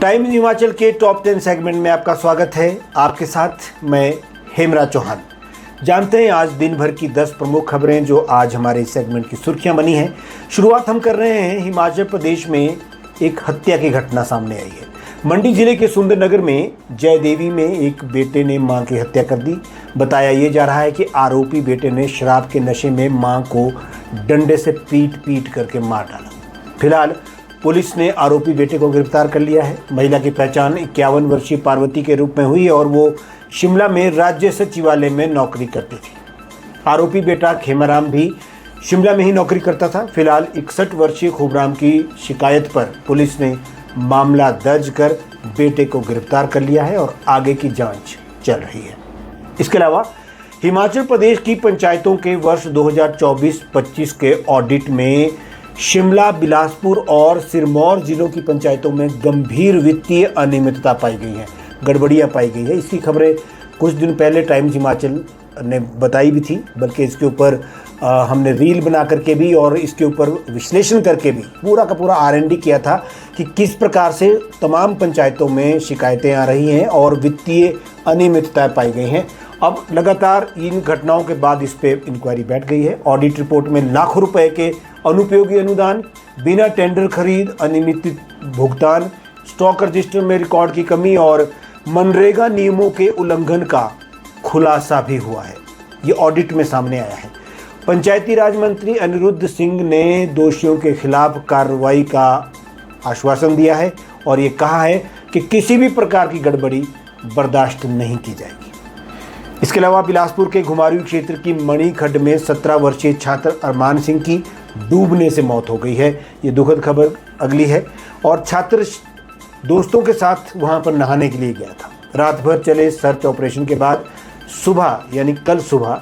Times Himachal के top 10 segment में आपका स्वागत है। आपके साथ मैं हेमराज चौहान। जानते हैं आज दिन भर की 10 प्रमुख खबरें जो आज हमारे इस सेगमेंट की सुर्खियां बनी हैं। शुरुआत हम कर रहे हैं हिमाचल प्रदेश में एक हत्या की घटना सामने आई है। मंडी जिले के सुंदरनगर में जयदेवी में एक बेटे ने मां की हत्या कर दी। बताया ये जा रहा है कि आरोपी बेटे ने शराब के नशे में मां को डंडे से पीट करके मार डाला। फिलहाल पुलिस ने आरोपी बेटे को गिरफ्तार कर लिया है। महिला की पहचान 51 वर्षीय पार्वती के रूप में हुई और वो शिमला में राज्य सचिवालय में नौकरी करती थी। आरोपी बेटा खेमाराम भी शिमला में ही नौकरी करता था। फिलहाल 61 वर्षीय खूबराम की शिकायत पर पुलिस ने मामला दर्ज कर बेटे को गिरफ्तार कर लिया है और आगे की जांच चल रही है। इसके अलावा हिमाचल प्रदेश की पंचायतों के वर्ष 2024-25 के ऑडिट में शिमला, बिलासपुर और सिरमौर जिलों की पंचायतों में गंभीर वित्तीय अनियमितता पाई गई है, गड़बड़ियां पाई गई है। इसकी खबरें कुछ दिन पहले टाइम्स हिमाचल ने बताई भी थी, बल्कि इसके ऊपर हमने रील बना करके भी और इसके ऊपर विश्लेषण करके भी पूरा का पूरा R&D किया था कि किस प्रकार से तमाम पंचायतों में शिकायतें आ रही हैं और वित्तीय अनियमितताएं पाई गई हैं। अब लगातार इन घटनाओं के बाद इस पे इंक्वायरी बैठ गई है। ऑडिट रिपोर्ट में लाखों रुपए के अनुपयोगी अनुदान, बिना टेंडर खरीद, अनियमित भुगतान, स्टॉक रजिस्टर में रिकॉर्ड की कमी और मनरेगा नियमों के उल्लंघन का खुलासा भी हुआ है। ये ऑडिट में सामने आया है। पंचायती राज मंत्री अनिरुद्ध सिंह ने दोषियों के खिलाफ कार्रवाई का आश्वासन दिया है और ये कहा है कि किसी भी प्रकार की गड़बड़ी बर्दाश्त नहीं की जाएगी। इसके अलावा बिलासपुर के घुमारवीं क्षेत्र की मणि खड्ड में 17 वर्षीय छात्र अरमान सिंह की डूबने से मौत हो गई है। ये दुखद खबर अगली है और छात्र दोस्तों के साथ वहां पर नहाने के लिए गया था। रात भर चले सर्च ऑपरेशन के बाद सुबह यानी कल सुबह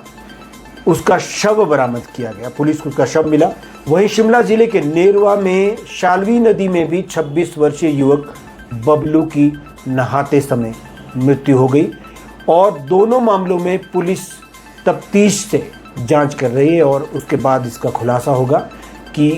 उसका शव बरामद किया गया। पुलिस को उसका शव मिला। वहीं शिमला जिले के नेरवा में शाल्वी नदी में भी 26 वर्षीय युवक बबलू की नहाते समय मृत्यु हो गई और दोनों मामलों में पुलिस तफ्तीश से जांच कर रही है और उसके बाद इसका खुलासा होगा कि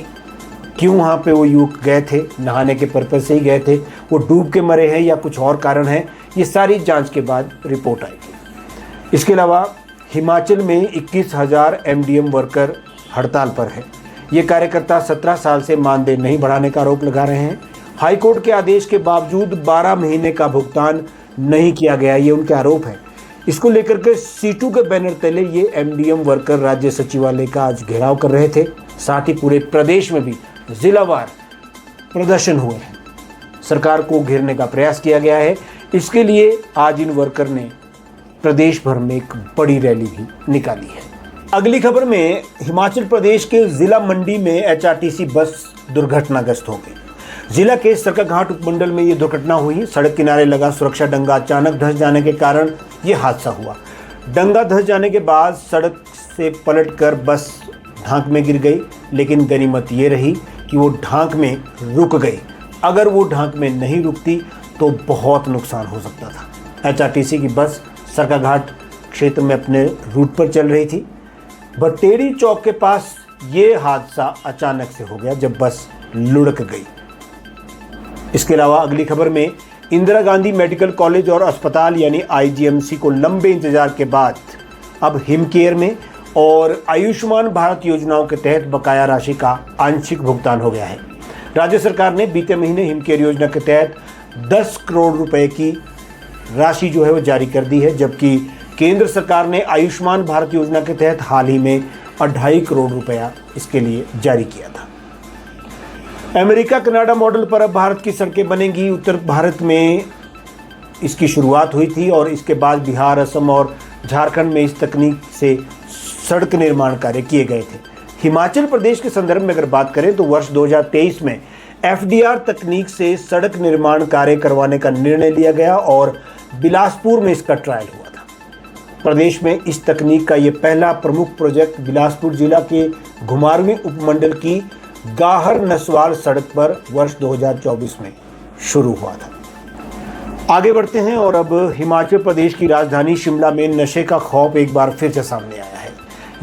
क्यों वहाँ पे वो युवक गए थे, नहाने के पर्पज़ से ही गए थे, वो डूब के मरे हैं या कुछ और कारण है। ये सारी जांच के बाद रिपोर्ट आएगी। इसके अलावा हिमाचल में 21,000 MDM वर्कर हड़ताल पर है। ये कार्यकर्ता 17 साल से मानदेय नहीं बढ़ाने का आरोप लगा रहे हैं। हाईकोर्ट के आदेश के बावजूद 12 महीने का भुगतान नहीं किया गया, ये उनके आरोप है। इसको लेकर के सीटू के बैनर तले ये MDM वर्कर राज्य सचिवालय का आज घेराव कर रहे थे। साथ ही पूरे प्रदेश में भी जिलावार प्रदर्शन हुए हैं। सरकार को घेरने का प्रयास किया गया है। इसके लिए आज इन वर्कर ने प्रदेश भर में एक बड़ी रैली भी निकाली है। अगली खबर में हिमाचल प्रदेश के जिला मंडी में HRTC बस दुर्घटनाग्रस्त हो गई। जिला के सरकाघाट उपमंडल में ये दुर्घटना हुई। सड़क किनारे लगा सुरक्षा डंगा अचानक धंस जाने के कारण ये हादसा हुआ। डंगा धंस जाने के बाद सड़क से पलटकर बस ढांक में गिर गई, लेकिन गनीमत ये रही कि वो ढांक में रुक गई। अगर वो ढांक में नहीं रुकती तो बहुत नुकसान हो सकता था। HRTC की बस सरकाघाट क्षेत्र में अपने रूट पर चल रही थी। बटेरी चौक के पास ये हादसा अचानक से हो गया जब बस लुढ़क गई। इसके अलावा अगली खबर में इंदिरा गांधी मेडिकल कॉलेज और अस्पताल यानी IGMC को लंबे इंतजार के बाद अब हिमकेयर में और आयुष्मान भारत योजनाओं के तहत बकाया राशि का आंशिक भुगतान हो गया है। राज्य सरकार ने बीते महीने हिमकेयर योजना के तहत 10 करोड़ रुपए की राशि जो है वो जारी कर दी है, जबकि केंद्र सरकार ने आयुष्मान भारत योजना के तहत हाल ही में 2.5 करोड़ रुपया इसके लिए जारी किया था। अमेरिका कनाडा मॉडल पर अब भारत की सड़कें बनेंगी। उत्तर भारत में इसकी शुरुआत हुई थी और इसके बाद बिहार, असम और झारखंड में इस तकनीक से सड़क निर्माण कार्य किए गए थे। हिमाचल प्रदेश के संदर्भ में अगर बात करें तो वर्ष 2023 में FDR तकनीक से सड़क निर्माण कार्य करवाने का निर्णय लिया गया और बिलासपुर में इसका ट्रायल हुआ था। प्रदेश में इस तकनीक का ये पहला प्रमुख प्रोजेक्ट बिलासपुर जिला के घुमारवीं उपमंडल की गाहर नसवाल सड़क पर वर्ष 2024 में शुरू हुआ था। आगे बढ़ते हैं और अब हिमाचल प्रदेश की राजधानी शिमला में नशे का खौफ एक बार फिर से सामने आया है।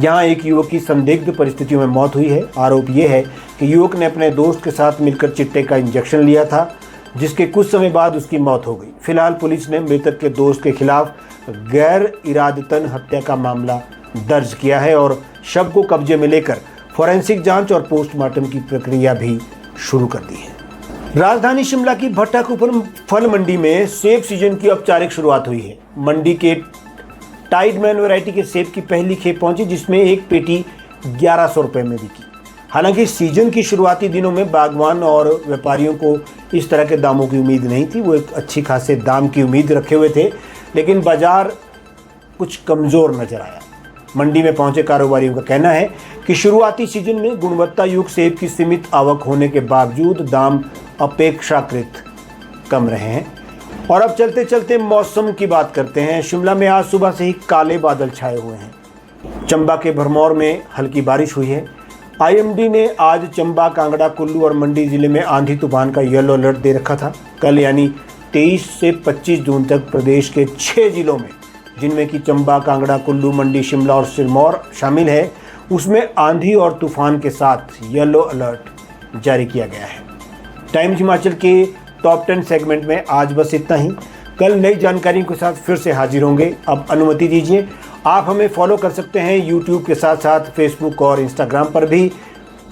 यहाँ एक युवक की संदिग्ध परिस्थितियों में मौत हुई है। आरोप ये है कि युवक ने अपने दोस्त के साथ मिलकर चिट्टे का इंजेक्शन लिया था। जिसके कुछ समय बाद उसकी मौत हो गई। फिलहाल पुलिस ने मृतक के दोस्त के खिलाफ गैर इरादतन हत्या का मामला दर्ज किया है और शव को कब्जे में लेकर फोरेंसिक जांच और पोस्टमार्टम की प्रक्रिया भी शुरू कर दी है। राजधानी शिमला की भट्टा कुपन फल मंडी में सेब सीजन की औपचारिक शुरुआत हुई है। मंडी के टाइडमैन वैरायटी के सेब की पहली खेप पहुंची, जिसमें एक पेटी 1100 रुपये में बिकी। हालांकि सीजन की शुरुआती दिनों में बागवान और व्यापारियों को इस तरह के दामों की उम्मीद नहीं थी। वो एक अच्छी खासे दाम की उम्मीद रखे हुए थे, लेकिन बाजार कुछ कमज़ोर नजर आया। मंडी में पहुंचे कारोबारियों का कहना है कि शुरुआती सीजन में गुणवत्ता युक्त सेब की सीमित आवक होने के बावजूद दाम अपेक्षाकृत कम रहे हैं। और अब चलते चलते मौसम की बात करते हैं। शिमला में आज सुबह से ही काले बादल छाए हुए हैं। चंबा के भरमौर में हल्की बारिश हुई है। आईएमडी ने आज चंबा, कांगड़ा, कुल्लू और मंडी जिले में आंधी तूफान का येलो अलर्ट दे रखा था। कल यानी 23 से 25 जून तक प्रदेश के 6 जिलों में, जिनमें कि चंबा, कांगड़ा, कुल्लू, मंडी, शिमला और सिरमौर शामिल है, उसमें आंधी और तूफान के साथ येलो अलर्ट जारी किया गया है। टाइम्स हिमाचल के टॉप 10 सेगमेंट में आज बस इतना ही। कल नई जानकारियों के साथ फिर से हाजिर होंगे। अब अनुमति दीजिए, आप हमें फॉलो कर सकते हैं यूट्यूब के साथ साथ फेसबुक और इंस्टाग्राम पर भी।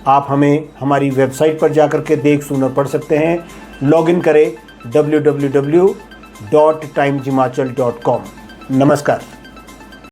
आप हमें हमारी वेबसाइट पर जाकर के देख, सुन और पढ़ सकते हैं। लॉगिन करें www.timeshimachal.com। नमस्कार।